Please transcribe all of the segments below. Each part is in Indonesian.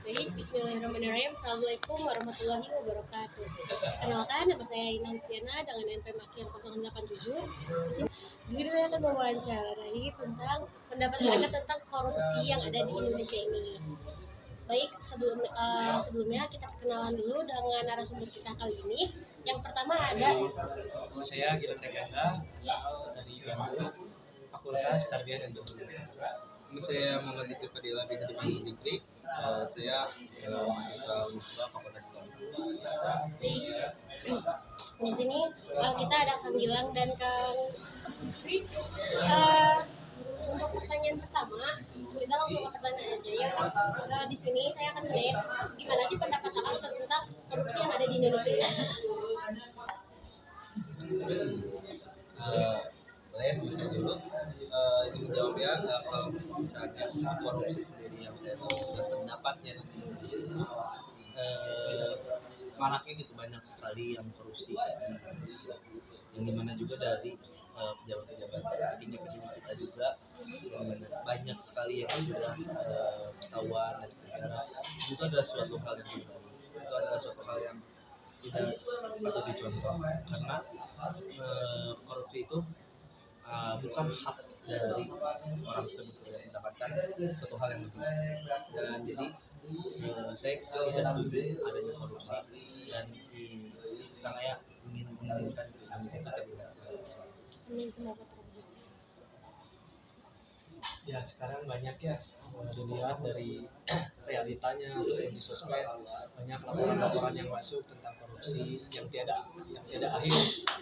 Baik, Bismillahirrahmanirrahim. Assalamualaikum warahmatullahi wabarakatuh. Kenalkan, nama saya Ina Lutfiana dengan NPM Aki yang 087. Di sini saya akan mewawancarai tentang pendapat Anda tentang korupsi yang ada di Indonesia ini. Baik, sebelumnya kita perkenalan dulu dengan narasumber kita kali ini. Yang pertama ada Saya Gilang Reganda, asal dari UNU, Fakultas Tarbiyah dan Dunia. Ini saya Muhammad Zikri Fadila, bisa dipanggil Zikri. Saya mahasiswa Wisma Fakultas Ekonomi. di sini kita ada Kang Gilang dan Kang Zikri. Untuk pertanyaan pertama, kita langsung ke pertanyaan aja ya. Di sini saya akan tanya, gimana sih pendapat Akang tentang korupsi yang ada di Indonesia? Saya bisa dulu izin menjawab ya. Kalau misalnya korupsi sendiri yang saya tahu dan pendapatnya di Indonesia itu maraknya gitu, banyak sekali yang korupsi di Indonesia, yang dimana juga dari pejabat-pejabat petinggi-petinggi kita juga banyak sekali yang sudah ketahuan dari sejarah. Itu adalah suatu hal yang itu adalah suatu hal yang tidak patut dicontoh, karena korupsi itu bukan hak dari orang tersebut untuk mendapatkan suatu hal yang lebih. Dan jadi saya tidak setuju adanya korupsi, dan saya ingin menginginkan Indonesia kita bebas dari korupsi. Ya, sekarang banyak ya dilihat dari realitanya ataupun di sosmed, banyak laporan-laporan yang masuk tentang korupsi yang tiada akhir.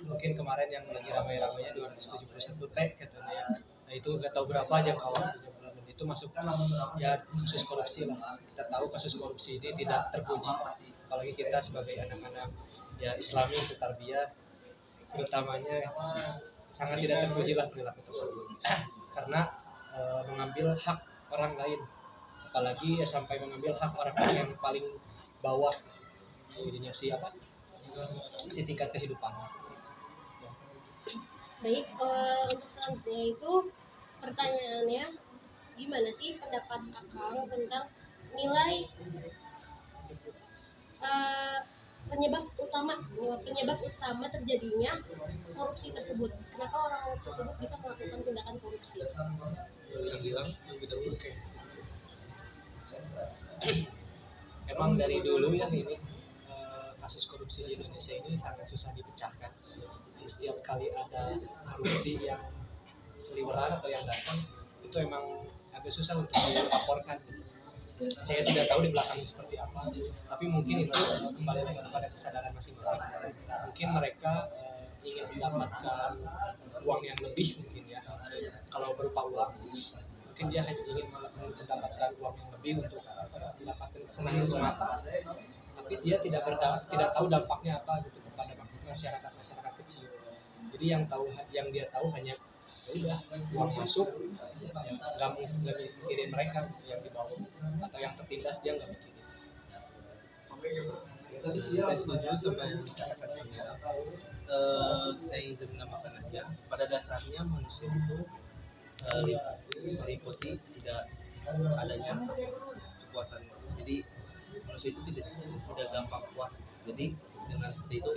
Mungkin kemarin yang lagi ramai-ramainya 271 T katanya ya. Nah, itu nggak tahu berapa jangkauan itu masuk ya kasus korupsi lah. Kita tahu kasus korupsi ini tidak terpuji, apalagi kita sebagai anak-anak ya Islami untuk tarbiyah terutamanya sangat tidak terpuji lah perilaku tersebut. Karena mengambil hak orang lain, apalagi sampai mengambil hak orang yang paling bawah ininya si tingkat kehidupan. Baik, untuk selanjutnya itu pertanyaannya, gimana sih pendapat Akang tentang nilai penyebab utama terjadinya korupsi tersebut? Kenapa orang tersebut bisa melakukan tindakan korupsi? Yang bilang lebih dahulu. Oke. Emang dari dulu ya ini kasus korupsi di Indonesia ini sangat susah dipecahkan. Setiap kali ada korupsi yang seliweran atau yang datang, itu emang agak susah untuk dilaporkan. Saya tidak tahu di belakangnya seperti apa, tapi mungkin itu kembali lagi kepada kesadaran masing-masing. Mungkin mereka ingin mendapatkan uang yang lebih, mungkin ya. Kalau berupa uang, mungkin dia hanya ingin mendapatkan uang yang lebih untuk mendapatkan kesenangan semata. Tapi dia tidak tahu dampaknya apa gitu kepada masyarakat kecil. Jadi yang dia tahu hanya udah uang masuk, nggak mikirin mereka yang di bawah atau yang tertindas, dia nggak mikirin. Saya setuju sama yang dikatakan Kamera. Saya ingin menambahkan aja, pada dasarnya manusia itu meliputi tidak adanya kepuasan. Jadi manusia itu tidak gampang puas. Jadi dengan seperti itu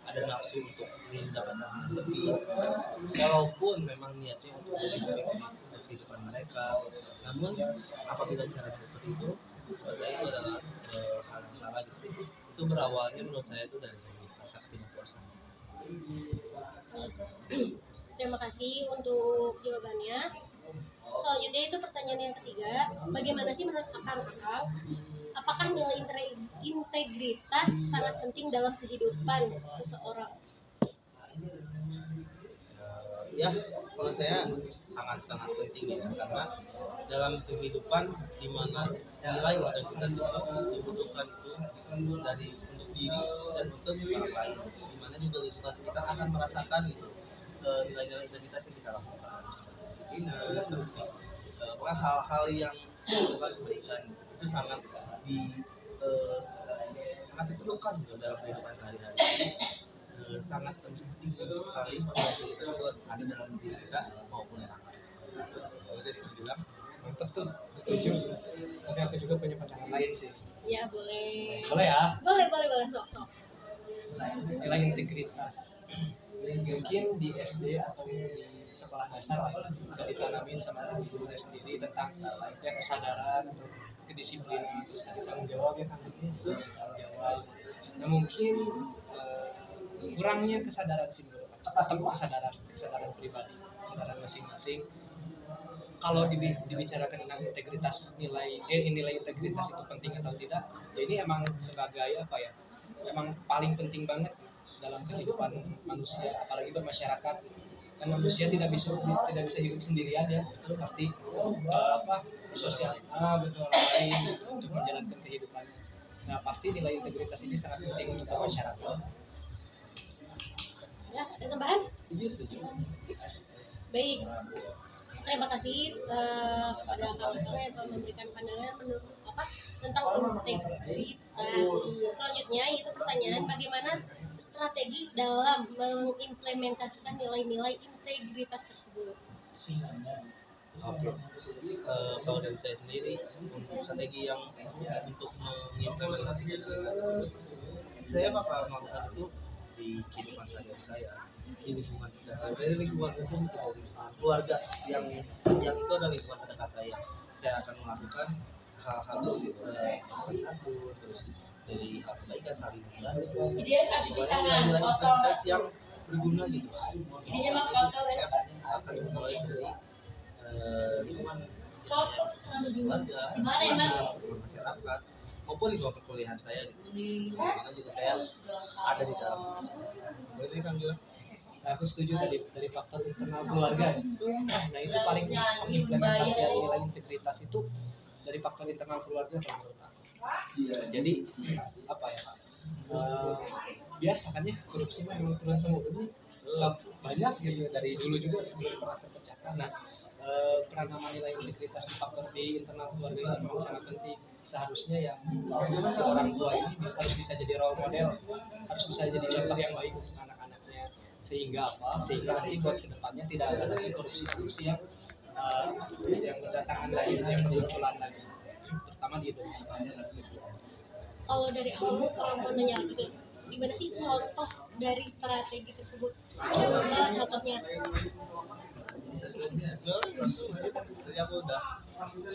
ada nafsu untuk ingin mendapatkan lebih, walaupun memang niatnya untuk kehidupan mereka. Namun apabila cara seperti itu, menurut saya itu adalah hal yang salah gitu. Itu berawalnya menurut saya itu dari rasa ketidakpuasan. Terima kasih untuk jawabannya. Selanjutnya itu pertanyaan yang ketiga, bagaimana sih menurut Akang, apakah nilai integritas sangat penting dalam kehidupan seseorang? Ya, kalau saya sangat penting ya, karena dalam kehidupan di mana nilai integritas itu dibutuhkan itu dari untuk diri dan untuk orang lain, di mana juga lingkungan sekitar akan merasakan itu nilai-nilai integritas yang kita lakukan, seperti disiplinan, pokoknya hal-hal yang melakukan kebaikan itu sangat diperlukan juga dalam kehidupan sehari-hari. Sangat penting sekali untuk kita itu ada dalam diri kita maupun orang lain. Jadi bilang mantep tuh, setuju. Tapi aku juga punya pandangan lain sih. Ya boleh. Boleh ya? Boleh sok. Nilai integritas. Mungkin di SD atau di sekolah dasar lah, udah ditanamin sama gurunya sendiri tentang ya kesadaran atau kedisiplinan, terus ada tanggung jawab ya kan, tanggung jawab. Nah mungkin kurangnya kesadaran sih menurut aku, atau kesadaran pribadi, kesadaran masing-masing. Kalau dibicarakan tentang integritas, nilai integritas itu penting atau tidak, ya ini emang sebagai apa ya, emang paling penting banget dalam kehidupan manusia, apalagi bermasyarakat. Kan manusia tidak bisa hidup sendirian ya, itu pasti sosial, betul, orang lain untuk menjalankan kehidupannya. Nah pasti nilai integritas ini sangat penting untuk bermasyarakat. Ya, ada tambahan? Setuju. Baik. Terima kasih kepada Kak Beto yang telah memberikan pandangan menurut tentang integritas. Selanjutnya yaitu pertanyaan, bagaimana strategi dalam mengimplementasikan nilai-nilai integritas tersebut? Oke. Kalau dari saya sendiri, untuk strategi yang untuk mengimplementasikan tersebut, saya bakal melakukan itu di kehidupan sehari-hari saya, di lingkungan kita. Dari lingkungan itu dari keluarga yang itu adalah lingkungan terdekat saya. Saya akan melakukan hal-hal satu, terus dari hal kebaikan saling membantu. Nilai-nilai integritas yang berguna gitu. Saya akan mulai dari lingkungan keluarga, masyarakat, maupun lingkungan perkuliahan saya gitu. Karena juga saya ada di dalam. Berarti kan juga. Nah, aku setuju dari faktor internal keluarga. Nah itu paling pengimplementasian nilai integritas itu dari faktor internal keluarga menurut aku. Jadi apa ya? Biasa kan ya, korupsi memang turun temurun banyak gitu, dari dulu juga belum pernah terpecahkan. Nah penanaman nilai integritas di faktor di internal keluarga ini memang sangat penting. Seharusnya yang si orang tua ini harus bisa jadi role model, harus bisa jadi contoh yang baik untuk anak-anaknya, sehingga nanti buat kedepannya tidak ada lagi korupsi yang berdatangan lagi, yang bermunculan lagi, terutama di Indonesia. Kalau dari awal orang tua nanya gimana sih contoh dari strategi tersebut? Contohnya?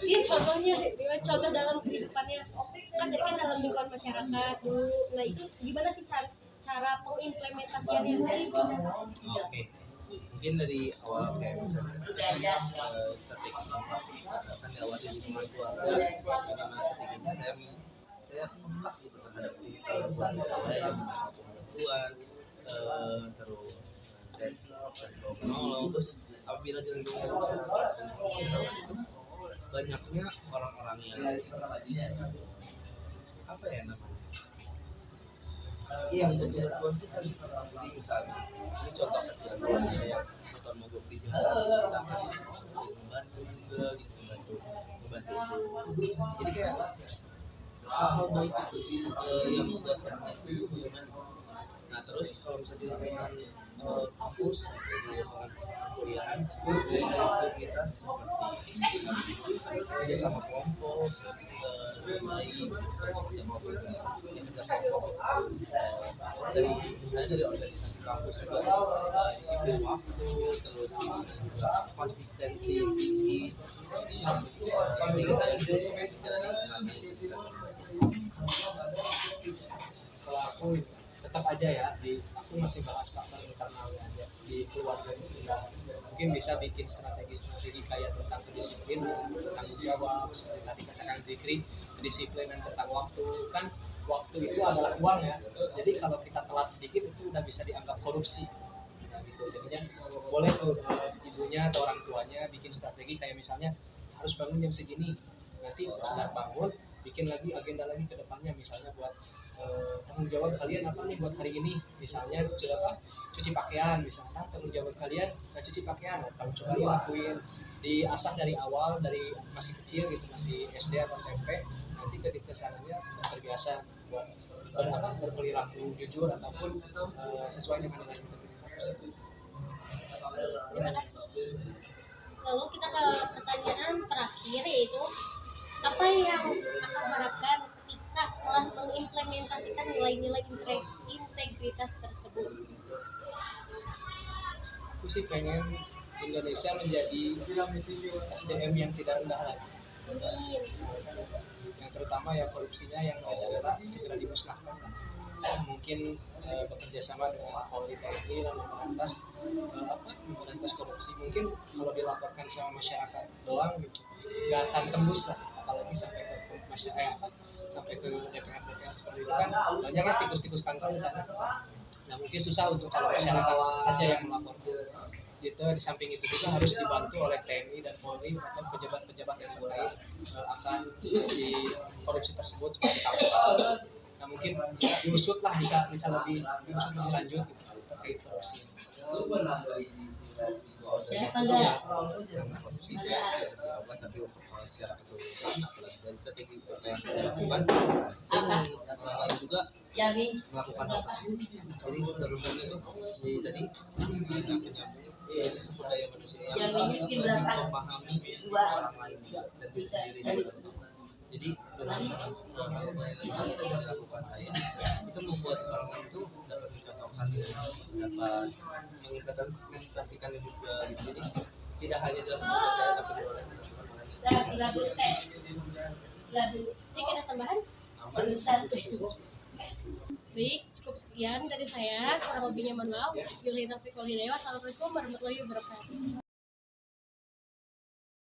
Iya contohnya, contoh dalam kehidupannya. Kan tadi kan dalam lingkungan masyarakat dulu. Nah itu gimana sih cara pengimplementasiannya? Oke. Mungkin dari awal kayak misalnya strategi akan diawali di lingkungan keluarga, bagaimana strateginya saya peka gitu terhadap keluarga saya yang perempuan, terus saya selalu menolong. Terus apabila di lingkungan masyarakat banyaknya orang-orang yang apa ya namanya, yang berbantuan kita gitu. Jadi misalnya ini contoh kecil kayak motor mogok di jalan, kita akan membantu juga gitu, membantu itu. Jadi kayak hal baik itu yang membuat orang itu gimana. Nah terus kalau misalnya di lingkungan kampus, di lingkungan kuliahan, integritas seperti kerja sama kelompok, mulai kerja kelompok dari misalnya dari organisasi kampus juga disiplin waktu, terus juga konsistensi tinggi. Jadi Kalau aku tetap aja ya, aku masih bahas faktor internalnya aja di keluarga di sini. Mungkin bisa bikin strategi kayak tentang kedisiplinan, tanggung jawab, seperti tadi kata Kang Zikri, kedisiplinan tentang waktu. Kan waktu itu adalah uang ya, jadi kalau kita telat sedikit itu udah bisa dianggap korupsi. Nah, gitu. Jadinya boleh tuh ibunya atau orang tuanya bikin strategi kayak misalnya harus bangun jam segini, nanti sudah bangun bikin lagi agenda lagi ke depannya, misalnya buat tanggung jawab kalian apa nih buat hari ini, misalnya cuci pakaian, misalnya tanggung jawab kalian cuci pakaian, kamu coba lakuin, diasah dari awal, dari masih kecil gitu, masih SD atau SMP, nanti ketika kesananya terbiasa buat berperilaku jujur ataupun sesuai dengan nilai integritas tersebut. Terima kasih. Lalu kita ke pertanyaan terakhir, yaitu apa yang Kakak harapkan ketika telah mengimplementasikan nilai-nilai integritas tersebut? Aku sih pengen Indonesia menjadi SDM yang tidak rendah lagi. Amin. Yang terutama ya korupsinya yang ada segera dimusnahkan. Mungkin bekerja sama dengan Polri TNI dan memberantas korupsi. Mungkin kalau dilaporkan sama masyarakat doang gitu, nggak akan tembus lah, apalagi sampai ke masyarakat, sampai ke DPR seperti itu kan banyak ya tikus-tikus kantor di sana. Nah mungkin susah untuk kalau masyarakat saja yang melaporkan. Gitu, di samping itu juga harus dibantu oleh TNI dan Polri atau pejabat-pejabat yang terkait akan di korupsi tersebut seperti KPK. Nah mungkin diusut lah, bisa lebih diusut lebih lanjut gitu, terkait korupsi. Siapa enggak? Karena korupsi saya dilakukan, tapi untuk secara keseluruhan apalagi dari strategi apa yang saya lakukan, saya orang lain juga melakukan hal tersebut. Jadi sebelumnya itu tadi penyambung dari sumber daya manusia yang memahami orang lain juga dan diri sendiri juga. Jadi dengan nilai-nilai yang dilakukan saya itu membuat orang lain itu dapat mencontohkan, dapat mengimplementasikan juga di diri, tidak hanya dalam diri saya tapi di orang lain. Ini ada tambahan? Baik, cukup sekian dari saya. Kurang lebihnya mohon maaf. Wassalamualaikum warahmatullahi wabarakatuh.